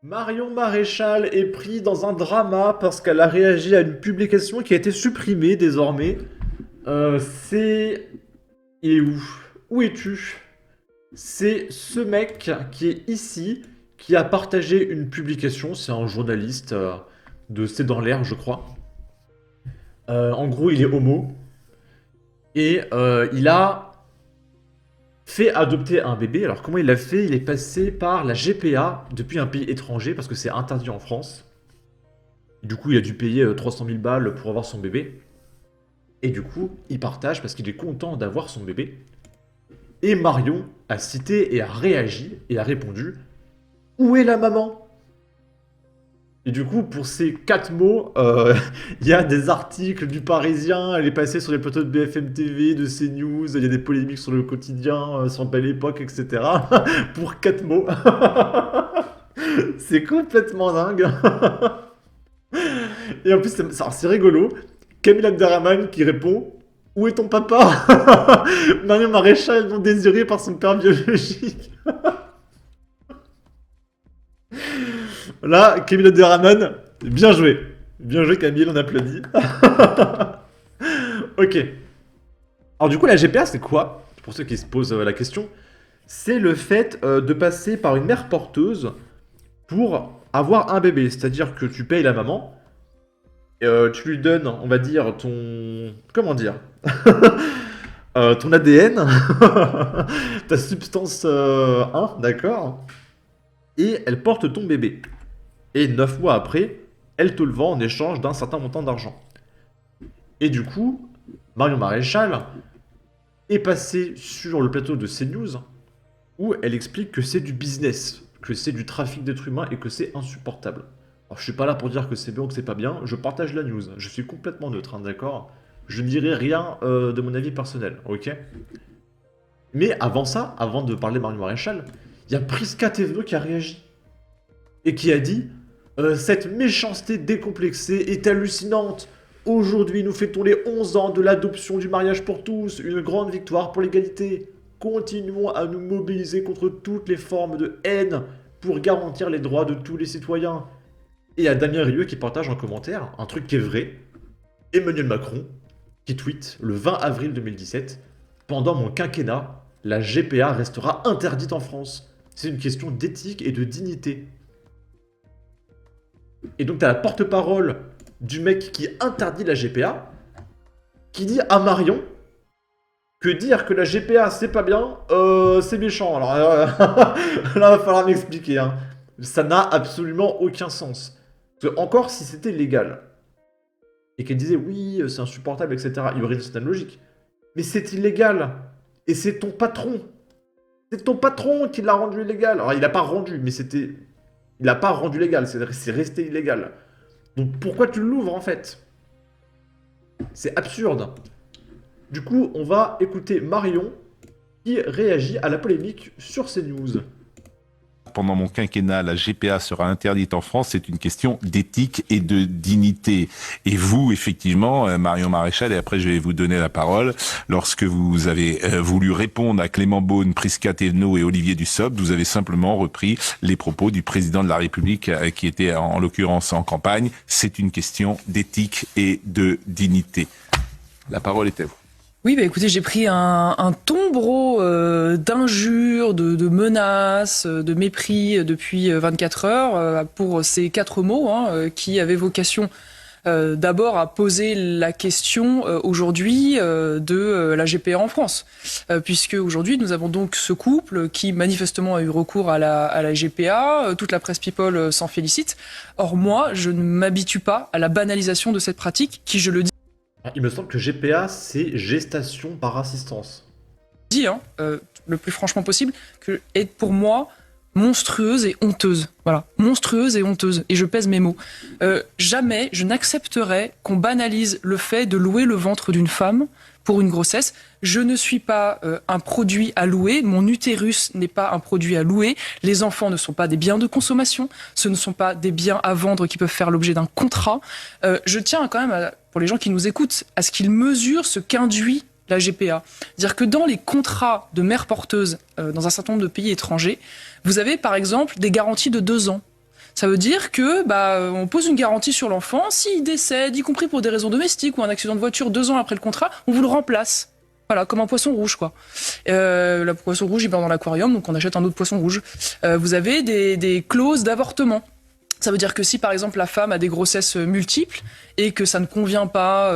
Marion Maréchal est prise dans un drama parce qu'elle a réagi à une publication qui a été supprimée désormais. C'est... Il est où? Où es-tu? C'est ce mec qui est ici, qui a partagé une publication, c'est un journaliste de C'est dans l'air, je crois. En gros, il est homo, et il a fait adopter un bébé. Alors comment il l'a fait? Il est passé par la GPA depuis un pays étranger, parce que c'est interdit en France. Du coup, il a dû payer 300 000 balles pour avoir son bébé. Et du coup, il partage parce qu'il est content d'avoir son bébé. Et Marion a cité et a réagi et a répondu: Où est la maman? Et du coup, pour ces 4 mots, il y a des articles du Parisien, elle est passée sur les plateaux de BFM TV, de CNews, il y a des polémiques sur le quotidien, sur Belle Époque, etc. Pour 4 mots. C'est complètement dingue. Et en plus, c'est rigolo. Camille Abderrahmane qui répond: Où est ton papa? Marion Maréchal non désirée par son père biologique. Là, Camille Abderrahmane, bien joué. Bien joué Camille, on applaudit. Ok. Alors du coup, la GPA, c'est quoi? Pour ceux qui se posent la question, c'est le fait de passer par une mère porteuse pour avoir un bébé. C'est-à-dire que tu payes la maman, tu lui donnes, on va dire, ton... Comment dire? Ton ADN, ta substance 1, d'accord? Et elle porte ton bébé. Et 9 mois après, elle te le vend en échange d'un certain montant d'argent. Et du coup, Marion Maréchal est passée sur le plateau de CNews où elle explique que c'est du business, que c'est du trafic d'êtres humains et que c'est insupportable. Alors je suis pas là pour dire que c'est bien ou que c'est pas bien, je partage la news, je suis complètement neutre, hein, d'accord? Je ne dirai rien de mon avis personnel, ok? Mais avant ça, avant de parler de Marion Maréchal, il y a Prisca Thévenot qui a réagi et qui a dit: Cette méchanceté décomplexée est hallucinante. Aujourd'hui, nous fêtons les 11 ans de l'adoption du mariage pour tous, une grande victoire pour l'égalité. Continuons à nous mobiliser contre toutes les formes de haine pour garantir les droits de tous les citoyens. Et il y a Damien Rieu qui partage en commentaire un truc qui est vrai. Emmanuel Macron qui tweet le 20 avril 2017: Pendant mon quinquennat, la GPA restera interdite en France. C'est une question d'éthique et de dignité. Et donc, t'as la porte-parole du mec qui interdit la GPA, qui dit à Marion que dire que la GPA c'est pas bien, c'est méchant. Alors là, va falloir m'expliquer, hein. Ça n'a absolument aucun sens. Parce que, encore si c'était légal, et qu'elle disait oui, c'est insupportable, etc., il y aurait une certaine logique. Mais c'est illégal. Et c'est ton patron. C'est ton patron qui l'a rendu illégal. Alors, il n'a pas rendu, mais c'était... Il n'a pas rendu légal, c'est resté illégal. Donc pourquoi tu l'ouvres en fait? C'est absurde. Du coup, on va écouter Marion qui réagit à la polémique sur CNews. Pendant mon quinquennat, la GPA sera interdite en France, c'est une question d'éthique et de dignité. Et vous, effectivement, Marion Maréchal, et après je vais vous donner la parole, lorsque vous avez voulu répondre à Clément Beaune, Prisca Thévenot et Olivier Dussopt, vous avez simplement repris les propos du président de la République qui était en l'occurrence en campagne. C'est une question d'éthique et de dignité. La parole est à vous. Oui, bah écoutez, j'ai pris un tombereau d'injures, de menaces, de mépris depuis 24 heures pour ces 4 mots qui avaient vocation d'abord à poser la question aujourd'hui de la GPA en France. Puisque aujourd'hui, nous avons donc ce couple qui manifestement a eu recours à la GPA. Toute la presse people s'en félicite. Or moi, je ne m'habitue pas à la banalisation de cette pratique qui, je le Il me semble que GPA, c'est gestation par assistance. dis, le plus franchement possible, que est pour moi monstrueuse et honteuse. Voilà, monstrueuse et honteuse. Et je pèse mes mots. Jamais je n'accepterai qu'on banalise le fait de louer le ventre d'une femme pour une grossesse. Je ne suis pas un produit à louer. Mon utérus n'est pas un produit à louer. Les enfants ne sont pas des biens de consommation. Ce ne sont pas des biens à vendre qui peuvent faire l'objet d'un contrat. Je tiens quand même, pour les gens qui nous écoutent, à ce qu'ils mesurent ce qu'induit la GPA. C'est-à-dire que dans les contrats de mères porteuses dans un certain nombre de pays étrangers, vous avez par exemple des garanties de 2 ans. Ça veut dire que on pose une garantie sur l'enfant. S'il décède, y compris pour des raisons domestiques ou un accident de voiture 2 ans après le contrat, on vous le remplace. Voilà, comme un poisson rouge, quoi. Le poisson rouge, il meurt dans l'aquarium, donc on achète un autre poisson rouge. Vous avez des clauses d'avortement. Ça veut dire que si, par exemple, la femme a des grossesses multiples et que ça ne convient pas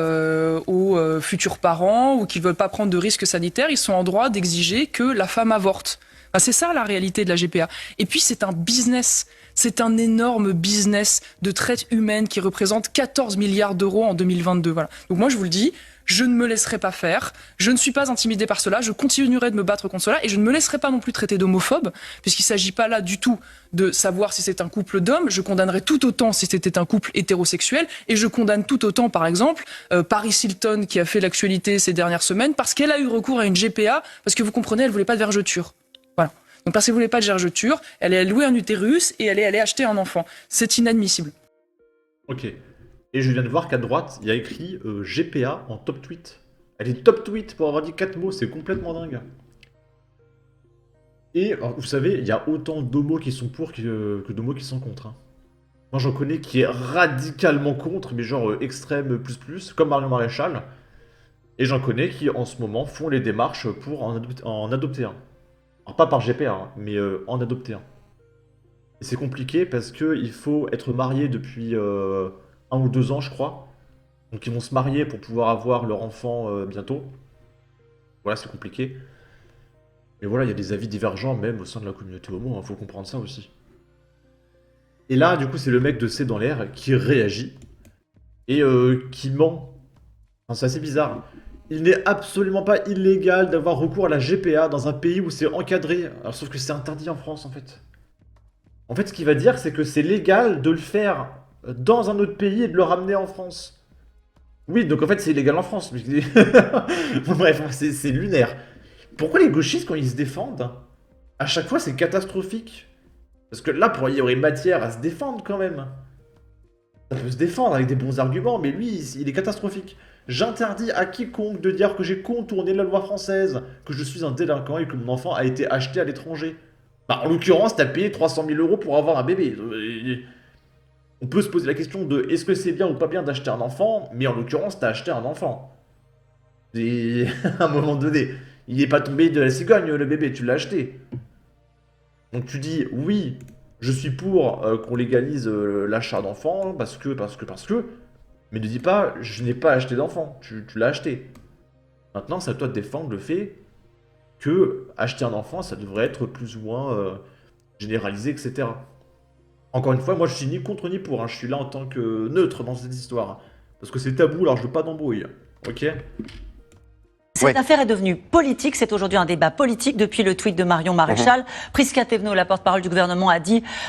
aux futurs parents ou qu'ils veulent pas prendre de risques sanitaires, ils sont en droit d'exiger que la femme avorte. C'est ça la réalité de la GPA. Et puis c'est un business, c'est un énorme business de traite humaine qui représente 14 milliards d'euros en 2022. Voilà. Donc moi je vous le dis, je ne me laisserai pas faire, je ne suis pas intimidée par cela, je continuerai de me battre contre cela et je ne me laisserai pas non plus traiter d'homophobe, puisqu'il ne s'agit pas là du tout de savoir si c'est un couple d'hommes, je condamnerai tout autant si c'était un couple hétérosexuel et je condamne tout autant par exemple Paris Hilton qui a fait l'actualité ces dernières semaines parce qu'elle a eu recours à une GPA, parce que vous comprenez, elle ne voulait pas de vergeture. Voilà. Donc parce qu'elle ne voulait pas de vergeture, elle est louée un utérus et elle est allée acheter un enfant. C'est inadmissible. Ok. Et je viens de voir qu'à droite, il y a écrit GPA en top tweet. Elle est top tweet pour avoir dit 4 mots, c'est complètement dingue. Et alors, vous savez, il y a autant d'homos qui sont pour que d'homos qui sont contre. Hein. Moi j'en connais qui est radicalement contre, mais genre extrême plus, comme Marion Maréchal. Et j'en connais qui en ce moment font les démarches pour en adopter un. Alors pas par GPA, hein, mais en adopter un. Et c'est compliqué parce qu'il faut être marié depuis 1 ou 2 ans, je crois. Donc ils vont se marier pour pouvoir avoir leur enfant bientôt. Voilà, c'est compliqué. Mais voilà, il y a des avis divergents même au sein de la communauté homo, hein, faut comprendre ça aussi. Et là, du coup, c'est le mec de C'est dans l'air qui réagit et qui ment. Enfin, c'est assez bizarre. Il n'est absolument pas illégal d'avoir recours à la GPA dans un pays où c'est encadré. Alors, sauf que c'est interdit en France, en fait. En fait, ce qu'il va dire, c'est que c'est légal de le faire dans un autre pays et de le ramener en France. Oui, donc en fait, c'est illégal en France. Bon, bref, c'est lunaire. Pourquoi les gauchistes, quand ils se défendent, à chaque fois, c'est catastrophique? Parce que là, il y aurait matière à se défendre, quand même. Ça peut se défendre avec des bons arguments, mais lui, il est catastrophique. J'interdis à quiconque de dire que j'ai contourné la loi française, que je suis un délinquant et que mon enfant a été acheté à l'étranger. Bah, en l'occurrence, t'as payé 300 000 € pour avoir un bébé. On peut se poser la question de est-ce que c'est bien ou pas bien d'acheter un enfant, mais en l'occurrence, t'as acheté un enfant. Et à un moment donné, il n'est pas tombé de la cigogne, le bébé, tu l'as acheté. Donc tu dis oui, je suis pour qu'on légalise l'achat d'enfants, parce que, mais ne dis pas je n'ai pas acheté d'enfant, tu l'as acheté. Maintenant, c'est à toi de défendre le fait que acheter un enfant, ça devrait être plus ou moins généralisé, etc. Encore une fois, moi je suis ni contre ni pour, hein. Je suis là en tant que neutre dans cette histoire. Parce que c'est tabou, alors je veux pas d'embrouille. Ok? Cette affaire est devenue politique. C'est aujourd'hui un débat politique depuis le tweet de Marion Maréchal. Prisca Thévenot, la porte-parole du gouvernement,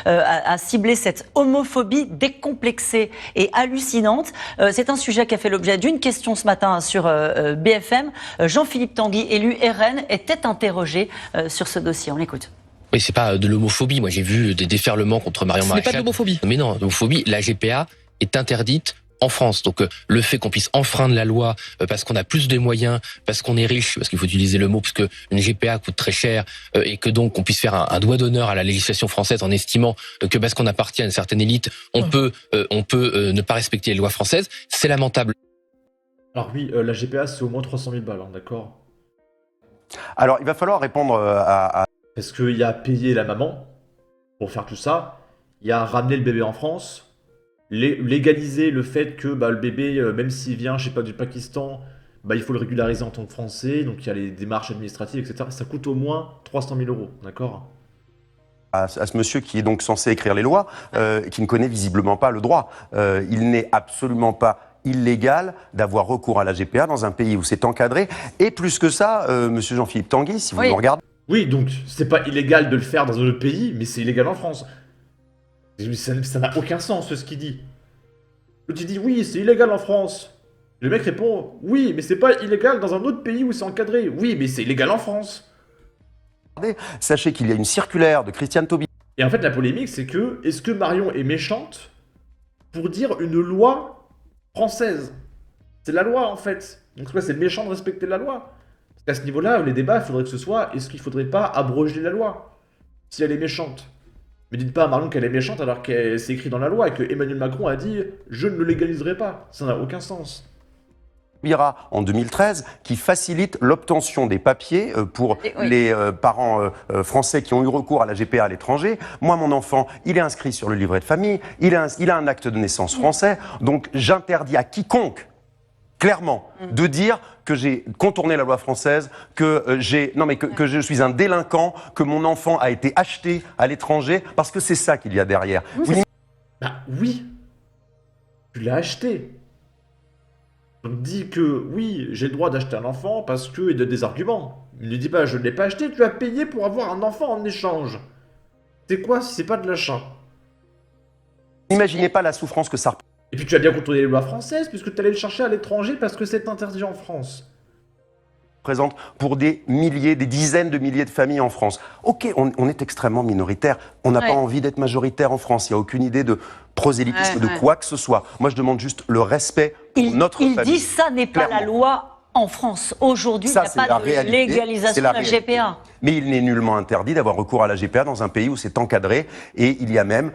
a ciblé cette homophobie décomplexée et hallucinante. C'est un sujet qui a fait l'objet d'une question ce matin sur BFM. Jean-Philippe Tanguy, élu RN, était interrogé sur ce dossier. On l'écoute. Oui, c'est pas de l'homophobie. Moi, j'ai vu des déferlements contre Marion Maréchal. Ce n'est pas de l'homophobie. Mais non, l'homophobie, la GPA est interdite en France. Donc le fait qu'on puisse enfreindre la loi parce qu'on a plus de moyens, parce qu'on est riche, parce qu'il faut utiliser le mot, parce que une GPA coûte très cher et que donc on puisse faire un doigt d'honneur à la législation française en estimant que parce qu'on appartient à une certaine élite, on peut ne pas respecter les lois françaises, c'est lamentable. Alors oui, la GPA c'est au moins 300 000 balles, hein, d'accord? Alors il va falloir répondre à... Parce qu'il y a payé la maman pour faire tout ça, il y a ramené le bébé en France, légaliser le fait que le bébé, même s'il vient, je sais pas, du Pakistan, il faut le régulariser en tant que Français, donc il y a les démarches administratives, etc. Ça coûte au moins 300 000 €, d'accord? À ce monsieur qui est donc censé écrire les lois, qui ne connaît visiblement pas le droit. Il n'est absolument pas illégal d'avoir recours à la GPA dans un pays où c'est encadré. Et plus que ça, monsieur Jean-Philippe Tanguy, si vous nous regardez... Oui, donc c'est pas illégal de le faire dans un autre pays, mais c'est illégal en France. Ça n'a aucun sens ce qu'il dit. Tu dis oui, c'est illégal en France. Le mec répond oui, mais c'est pas illégal dans un autre pays où c'est encadré. Oui, mais c'est illégal en France. Sachez qu'il y a une circulaire de Christiane Taubira. Et en fait, la polémique, c'est que est-ce que Marion est méchante pour dire une loi française? C'est la loi en fait. Donc c'est méchant de respecter la loi. Parce qu'à ce niveau-là, les débats, il faudrait que ce soit est-ce qu'il faudrait pas abroger la loi si elle est méchante? Mais dites pas à Marion qu'elle est méchante alors que c'est écrit dans la loi et que Emmanuel Macron a dit « je ne le légaliserai pas ». Ça n'a aucun sens. En 2013, qui facilite l'obtention des papiers pour les parents français qui ont eu recours à la GPA à l'étranger. Moi, mon enfant, il est inscrit sur le livret de famille, il a un acte de naissance français, donc j'interdis à quiconque, clairement, de dire que j'ai contourné la loi française, que je suis un délinquant, que mon enfant a été acheté à l'étranger, parce que c'est ça qu'il y a derrière. Bah oui, tu l'as acheté. Donc dis que oui, j'ai le droit d'acheter un enfant parce qu'il donne des arguments. Il ne dit pas je ne l'ai pas acheté, tu as payé pour avoir un enfant en échange. C'est quoi si c'est pas de l'achat? N'imaginez pas la souffrance que ça Et puis tu as bien contourné les lois françaises puisque tu allais le chercher à l'étranger parce que c'est interdit en France. représente pour des milliers, des dizaines de milliers de familles en France. Ok, on est extrêmement minoritaire, on n'a pas envie d'être majoritaire en France, il n'y a aucune idée de prosélytisme, de quoi que ce soit. Moi je demande juste le respect pour notre famille. Il dit ça n'est pas la loi en France. Aujourd'hui, il n'y a pas de légalisation de la GPA. Mais il n'est nullement interdit d'avoir recours à la GPA dans un pays où c'est encadré et il y a même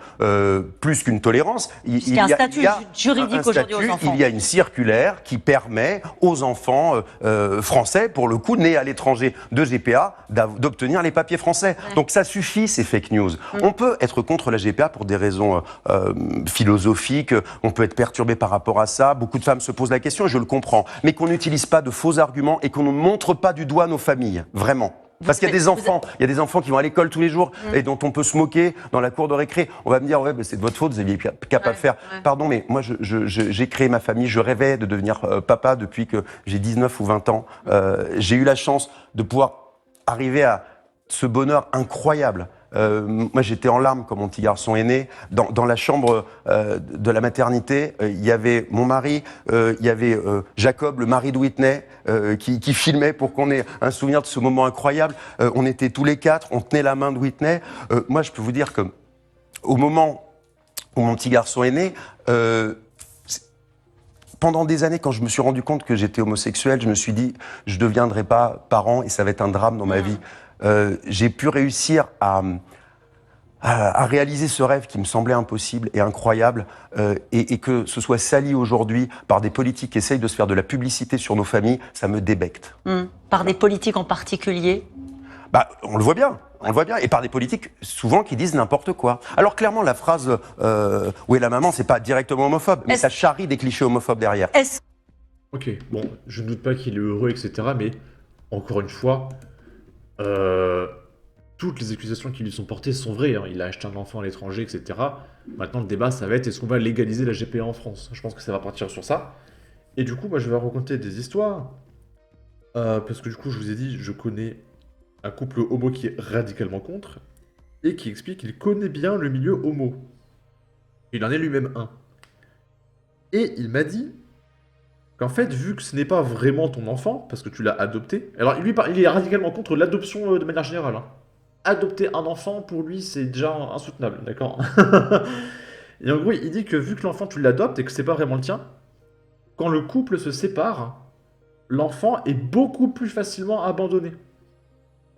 plus qu'une tolérance. Il y a un statut juridique aujourd'hui aux enfants. Il y a une circulaire qui permet aux enfants français, pour le coup, nés à l'étranger de GPA, d'obtenir les papiers français. Donc ça suffit, ces fake news. On peut être contre la GPA pour des raisons philosophiques, on peut être perturbé par rapport à ça. Beaucoup de femmes se posent la question et je le comprends. Mais qu'on n'utilise pas de faux arguments et qu'on ne montre pas du doigt nos familles. Vraiment. Parce qu'il y a des enfants qui vont à l'école tous les jours et dont on peut se moquer dans la cour de récré. On va me dire, ouais, mais c'est de votre faute, vous aviez qu'à pas le faire. Pardon, mais moi, j'ai créé ma famille, je rêvais de devenir papa depuis que j'ai 19 ou 20 ans. J'ai eu la chance de pouvoir arriver à ce bonheur incroyable. Moi, j'étais en larmes quand mon petit garçon est né. Dans la chambre de la maternité, il y avait mon mari, il y avait Jacob, le mari de Whitney, qui filmait pour qu'on ait un souvenir de ce moment incroyable. On était tous les quatre, on tenait la main de Whitney. Moi, je peux vous dire que au moment où mon petit garçon est né, pendant des années, quand je me suis rendu compte que j'étais homosexuel, je me suis dit, je ne deviendrai pas parent et ça va être un drame dans ma vie. J'ai pu réussir à réaliser ce rêve qui me semblait impossible et incroyable et que ce soit sali aujourd'hui par des politiques qui essayent de se faire de la publicité sur nos familles, ça me débecte. Par des politiques en particulier? On le voit bien. On le voit bien, et par des politiques souvent qui disent n'importe quoi. Alors clairement, la phrase où est la maman, c'est pas directement homophobe, mais ça charrie des clichés homophobes derrière. Ok, bon, je ne doute pas qu'il est heureux, etc. Mais encore une fois, toutes les accusations qui lui sont portées sont vraies. Hein. Il a acheté un enfant à l'étranger, etc. Maintenant, le débat, ça va être est-ce qu'on va légaliser la GPA en France? Je pense que ça va partir sur ça. Et du coup, moi, je vais raconter des histoires. Parce que du coup, je vous ai dit, je connais un couple homo qui est radicalement contre et qui explique qu'il connaît bien le milieu homo. Il en est lui-même un. Et il m'a dit qu'en fait, vu que ce n'est pas vraiment ton enfant, parce que tu l'as adopté... Alors, lui, il est radicalement contre l'adoption de manière générale. Hein. Adopter un enfant, pour lui, c'est déjà insoutenable, d'accord? Et en gros, il dit que vu que l'enfant, tu l'adoptes et que c'est pas vraiment le tien, quand le couple se sépare, l'enfant est beaucoup plus facilement abandonné.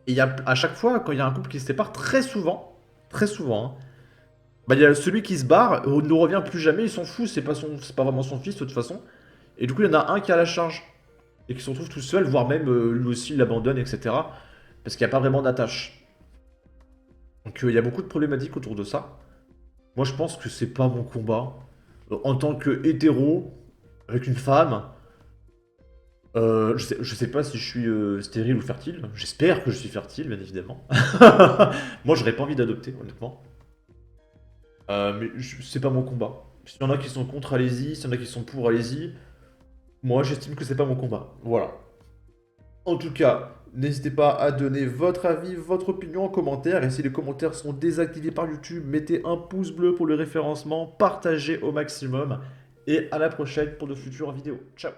Et à chaque fois, quand il y a un couple qui se sépare, très souvent, hein, il y a celui qui se barre, ne revient plus jamais, il s'en fout, c'est pas vraiment son fils de toute façon. Et du coup, il y en a un qui a la charge, et qui se retrouve tout seul, voire même lui aussi l'abandonne, etc. Parce qu'il n'y a pas vraiment d'attache. Donc il y a beaucoup de problématiques autour de ça. Moi, je pense que c'est pas mon combat. En tant que hétéro, avec une femme... je sais pas si je suis stérile ou fertile. J'espère que je suis fertile, bien évidemment. Moi, j'aurais pas envie d'adopter, honnêtement. Mais c'est pas mon combat. S'il y en a qui sont contre, allez-y. S'il y en a qui sont pour, allez-y. Moi, j'estime que c'est pas mon combat. Voilà. En tout cas, n'hésitez pas à donner votre avis, votre opinion en commentaire. Et si les commentaires sont désactivés par YouTube, mettez un pouce bleu pour le référencement. Partagez au maximum. Et à la prochaine pour de futures vidéos. Ciao.